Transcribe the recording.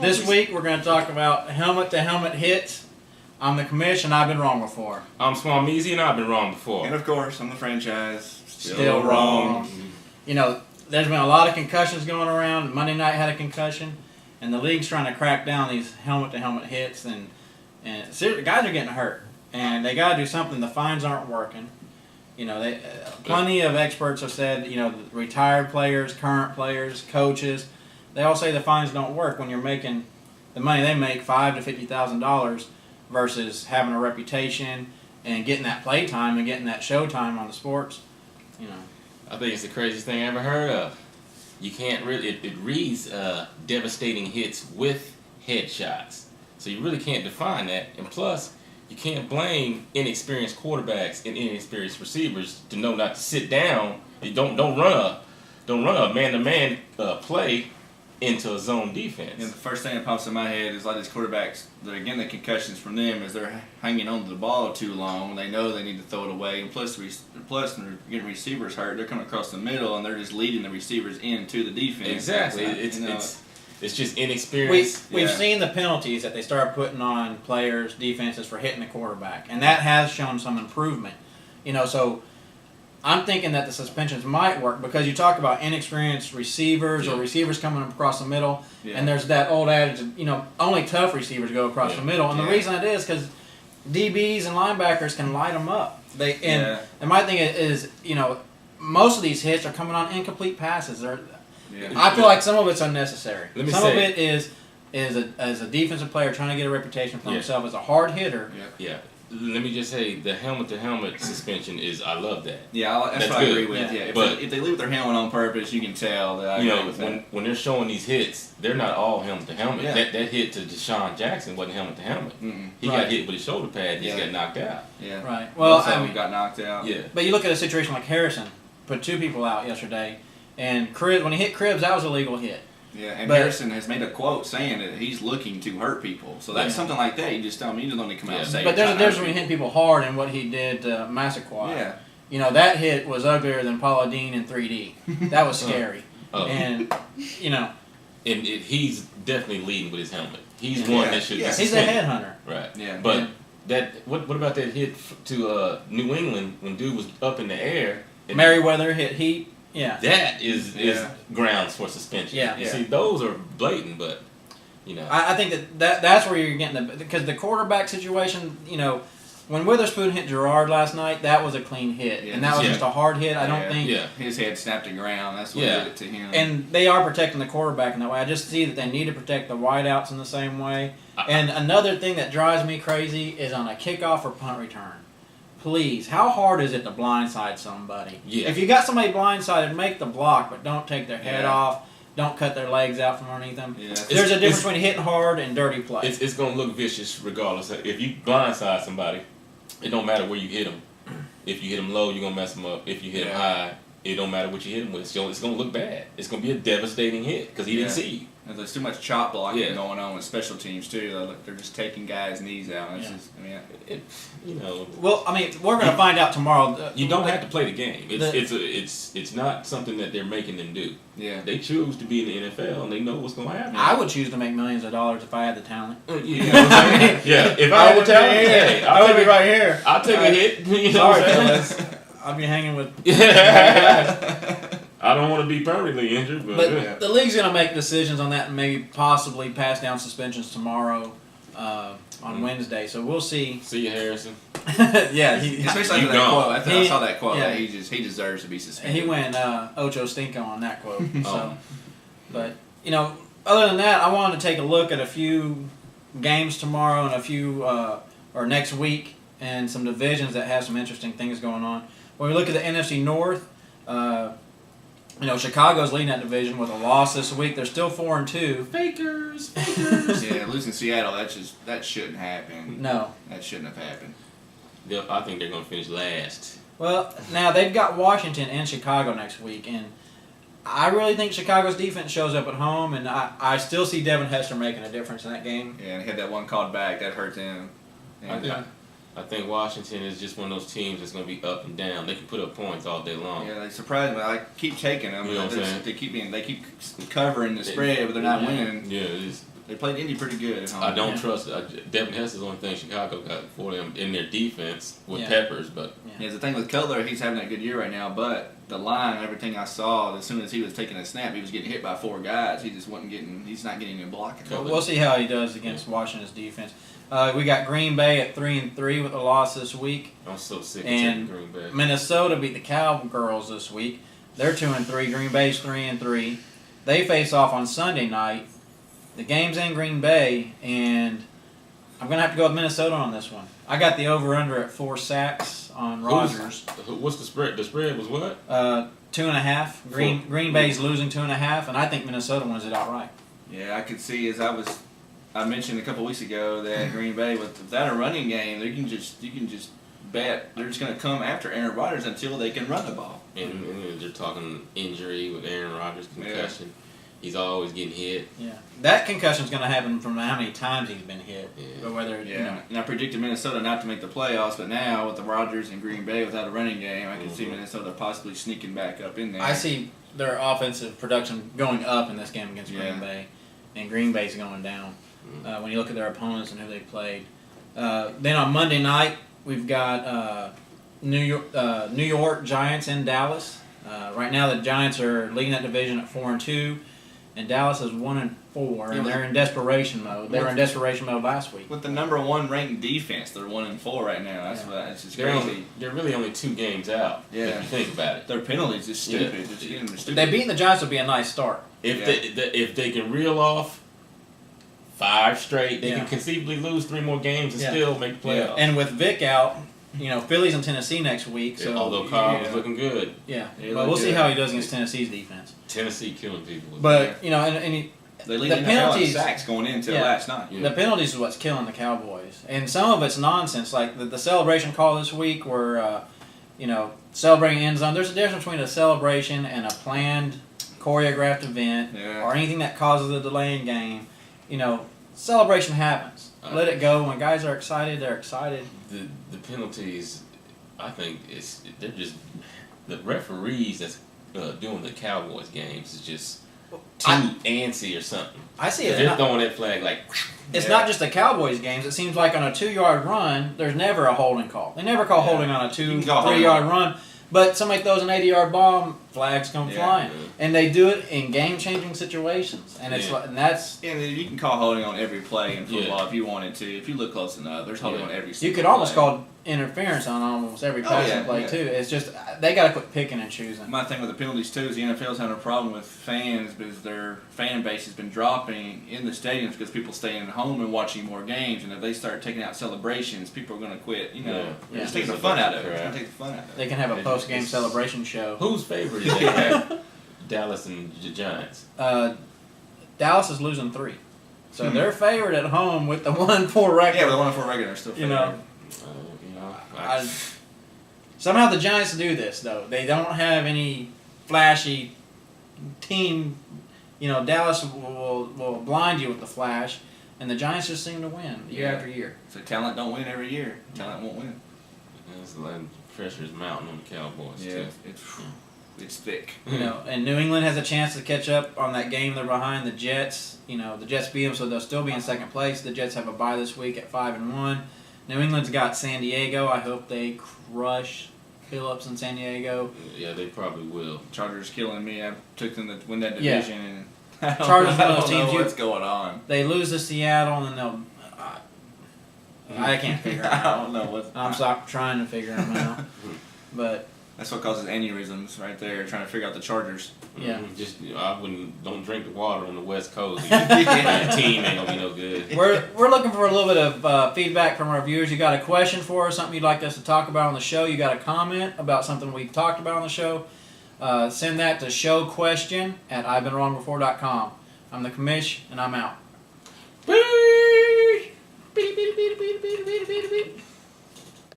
This week we're going to talk about helmet-to-helmet hits. I'm the commission. I've been wrong before. I'm Swamizi, and I've been wrong before. And of course, I'm the franchise. Still wrong. You know, there's been a lot of concussions going around. Monday night had a concussion, and the league's trying to crack down these helmet-to-helmet hits, and seriously, guys are getting hurt, and they got to do something. The fines aren't working. You know, plenty of experts have said, you know, retired players, current players, coaches, they all say the fines don't work when you're making the money they make, $5,000 to $50,000, versus having a reputation and getting that play time and getting that show time on the sports. You know, I think it's the craziest thing I ever heard of. You can't really. It reads devastating hits with headshots, so you really can't define that. And plus, you can't blame inexperienced quarterbacks and inexperienced receivers to know not to sit down. You don't run a man-to-man play into a zone defense. And the first thing that pops in my head is like these quarterbacks that are getting the concussions from them is they're hanging on to the ball too long. They know they need to throw it away, and plus when they're getting receivers hurt, they're coming across the middle and they're just leading the receivers into the defense. Exactly. It's just inexperience. We've seen the penalties that they started putting on players, defenses for hitting the quarterback, and that has shown some improvement. You know, so I'm thinking that the suspensions might work because you talk about inexperienced receivers or receivers coming across the middle, and there's that old adage, you know, only tough receivers go across the middle, and the reason that is because DBs and linebackers can light them up. And my thing is, you know, most of these hits are coming on incomplete passes. I feel like some of it's unnecessary. Some of it is as a defensive player trying to get a reputation for himself as a hard hitter. Yeah. Let me just say, the helmet-to-helmet suspension is, I love that. Yeah, that's what I agree with. Yeah. If they leave their helmet on purpose, you can tell that I agree with that. When they're showing these hits, they're not all helmet-to-helmet. Yeah. That hit to Deshaun Jackson wasn't helmet-to-helmet. Mm-mm. He got hit with his shoulder pad and he got knocked out. Yeah. Right. Well, I mean, got knocked out. Yeah. But you look at a situation like Harrison, put two people out yesterday, and when he hit Cribbs, that was a legal hit. Yeah, and Harrison has made a quote saying that he's looking to hurt people. So that's something like that. You just tell me you just don't need to come out and say it. But there's a difference between hitting people hard and what he did to Massaquoi. Yeah. You know, that hit was uglier than Paula Dean in 3D. That was scary. And, you know. And he's definitely leading with his helmet. He's one that should be He's a suspended. headhunter. Right. Yeah. But what about that hit to New England when dude was up in the air? Merriweather hit Heat. Yeah. That is grounds for suspension. Yeah. You see, those are blatant, but, you know. I think that's where you're getting because the quarterback situation, you know, when Witherspoon hit Gerard last night, that was a clean hit. And that was just a hard hit. I don't think. Yeah. His head snapped the ground. That's what did it to him. And they are protecting the quarterback in that way. I just see that they need to protect the wideouts in the same way. And another thing that drives me crazy is on a kickoff or punt return. Please, how hard is it to blindside somebody? Yeah. If you got somebody blindsided, make the block, but don't take their head off. Don't cut their legs out from underneath them. Yeah. There's a difference between hitting hard and dirty play. It's going to look vicious regardless. If you blindside somebody, it don't matter where you hit them. If you hit them low, you're going to mess them up. If you hit them high, it don't matter what you hit him with. So it's going to look bad. It's going to be a devastating hit because he didn't see you. And there's too much chop blocking going on with special teams too. They're just taking guys' knees out. It's just, I mean, you know. Well, I mean, we're going to find out tomorrow. You don't have to play the game. It's not something that they're making them do. Yeah. They choose to be in the NFL and they know what's going to happen. I would choose to make millions of dollars if I had the talent. Yeah. If I had the talent, hey, I would be right here. I'll take a hit. You know Sorry, what I'm saying? fellas. I'll be hanging with. I don't want to be permanently injured, but the league's going to make decisions on that and maybe possibly pass down suspensions tomorrow on Wednesday. So we'll see. See you, Harrison. Especially after that quote. I saw that quote. Yeah. He deserves to be suspended. And he went Ocho Stinko on that quote. So, but you know, other than that, I wanted to take a look at a few games tomorrow and a few or next week and some divisions that have some interesting things going on. When we look at the NFC North. You know, Chicago's leading that division with a loss this week. They're still 4-2. Fakers. Yeah, losing Seattle, that shouldn't happen. No. That shouldn't have happened. I think they're going to finish last. Well, now they've got Washington and Chicago next week, and I really think Chicago's defense shows up at home, and I still see Devin Hester making a difference in that game. Yeah, and he had that one called back. That hurt them. And, I I think Washington is just one of those teams that's going to be up and down. They can put up points all day long. Yeah, they surprise me. I keep taking them. You know what I'm saying? They keep covering the spread, but they're not winning. Yeah, it is. They played Indy pretty good at home. I don't trust Devin Hess is the only thing Chicago got for them in their defense with Peppers, but Yeah, the thing with Cutler, he's having a good year right now, but the line, everything I saw, as soon as he was taking a snap, he was getting hit by 4 guys. He just wasn't getting. He's not getting any blocking. We'll see how he does against Washington's defense. We got Green Bay at 3-3 with a loss this week. I'm so sick of And taking Green Bay. Minnesota beat the Cowgirls this week. They're 2-3. Green Bay's 3-3. They face off on Sunday night. The game's in Green Bay, and I'm going to have to go with Minnesota on this one. I got the over-under at 4 sacks on Rodgers. What's the spread? The spread was what? 2.5. Green Bay's losing 2.5, and I think Minnesota wins it outright. Yeah, I could see I mentioned a couple weeks ago that Green Bay without a running game, you can just bet they're just going to come after Aaron Rodgers until they can run the ball. And they're talking injury with Aaron Rodgers, concussion. Yeah. He's always getting hit. Yeah, that concussion's going to happen from how many times he's been hit. Yeah. Or whether And I predicted Minnesota not to make the playoffs, but now with the Rodgers and Green Bay without a running game, I can see Minnesota possibly sneaking back up in there. I see their offensive production going up in this game against Green Bay, and Green Bay's going down. When you look at their opponents and who they played. Then on Monday night, we've got New York Giants in Dallas. Right now, the Giants are leading that division at 4-2, and Dallas is 1-4, and they're in desperation mode. They were in desperation mode last week. With the number 1 ranked defense, they're 1-4 right now. That's just crazy. They're really only 2 games out. Yeah, if you think about it. Their penalties just stupid. Stupid. They beating the Giants would be a nice start. If they can reel off 5 straight, they can conceivably lose 3 more games and still make the playoffs. And with Vic out, Philly's in Tennessee next week. So although Carl was looking good. Yeah, but we'll see how he does against Tennessee's defense. Tennessee killing people. But they lead the penalties sacks going into last night. The penalties is what's killing the Cowboys, and some of it's nonsense. Like the celebration call this week, where celebrating end zone. There's a difference between a celebration and a planned, choreographed event, or anything that causes a delay in game. Celebration happens. Let it go. When guys are excited, they're excited. The penalties, I think they're just the referees that's doing the Cowboys games is just too antsy or something. I see it. They're throwing that flag like. It's not just the Cowboys games. It seems like on a 2-yard run, there's never a holding call. They never call holding on a 2-3-yard run. But somebody throws an 80-yard bomb, flags come flying, and they do it in game-changing situations, and that's. And you can call holding on every play in football if you wanted to. If you look close enough, there's holding on every. You could almost call interference on almost every passing play too. It's just they got to quit picking and choosing. My thing with the penalties too is the NFL's having a problem with fans because their fan base has been dropping in the stadiums because people staying at home and watching more games, and if they start taking out celebrations, people are going to quit. Just taking the fun out of it. It's going to take the fun out of it. They can have a post-game celebration show. Who's favorite is they have? Dallas and the Giants. Dallas is losing 3, so they're favored at home with the 1-4 record. Yeah, with the 1-4 record, they're still favored. Somehow the Giants do this though. They don't have any flashy team. Dallas will blind you with the flash, and the Giants just seem to win year after year. So talent don't win every year. Talent won't win. It's a lot of pressure's mounting on the Cowboys too. It's thick. And New England has a chance to catch up on that game they're behind the Jets. The Jets beat them, so they'll still be in second place. The Jets have a bye this week at 5-1. New England's got San Diego. I hope they crush Phillips in San Diego. Yeah, they probably will. Chargers killing me. I took them to win that division. And Chargers one of those teams. What's going on? They lose to Seattle, and then they'll. I can't figure them out. I don't know what. I'm trying to figure them out, but. That's what causes aneurysms right there, trying to figure out the Chargers. Yeah. Don't drink the water on the West Coast. Your team ain't gonna be no good. We're looking for a little bit of feedback from our viewers. You got a question for us, something you'd like us to talk about on the show? You got a comment about something we've talked about on the show? Send that to showquestion@I'veBeenWrongBefore.com. I'm the commish, and I'm out.